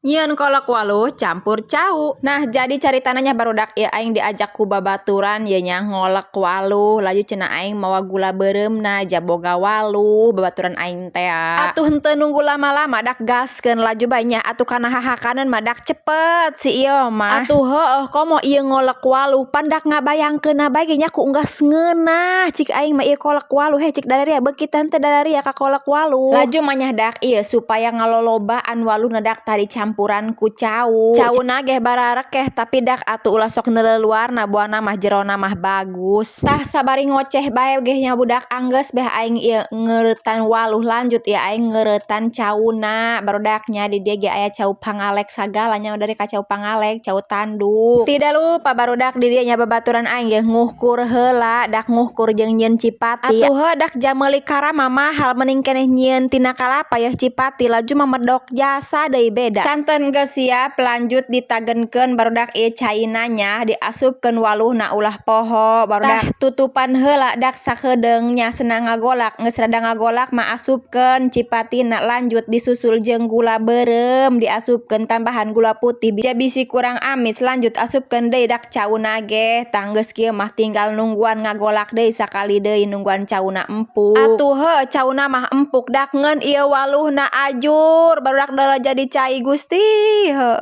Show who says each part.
Speaker 1: Nyieun kolak waluh campur cau. Nah jadi caritananya barudak ya aing diajak ku babaturan ya nya ngolek waluh laju cenah aing mawa gula beureum na jaboga waluh babaturan aing teh. Atuh henteu nunggu lama-lama dak gaskeun laju bae nya atuh kana hahakaneun mah dak cepet si ieu mah. Atuh heuh komo ieu ngolek waluh pandak ngabayangkeun bae ge nya ku unggas ngeunah cik aing mah ieu kolek waluh cik dadaria beuki teh dadaria ka kolek waluh. Laju manyah dak ieu supaya ngalolobaan waluh dak tadi campuran ku cau. Cauna ge bararekeh tapi dak atuh ulah sok neleuluarna buana mah jerona mah bagus. Tah sabari ngoceh bae ge nya budak anggeus beh aing ieu ngeuretan waluh lanjut ya aing ngeuretan cauna barudaknya di dieu ge aya cau pangalek sagalanya dari ka cau pangalek cau tanduk. Tidak lupa barudak di dieu nya babaturan aing ge ngukur heula dak ngukur jeung nyieun cipati. Atuh heuh dak jameuli karama mahal mending keneh nyieun tina kalapa ya cipati laju mah medok jasa deui beda. Santen geus siap lanjut ditagenkeun barudak ieu caina nya diasupkeun waluhna ulah poho barudak tutupan heula dak sakedeung nya senang ngagolak geus rada ngagolak mah asupkeun cipatina lanjut disusul jeung gula beureum diasupkeun tambahan gula putih bisi kurang amis lanjut asupkeun deui dak cauna ge tah geus kieu mah tinggal nungguan ngagolak deui sakali deui nungguan cauna empuk. Atuh heuh cauna mah empuk dak ngeun ieu waluhna ajur barudak da jadi cai Gusti heueuh.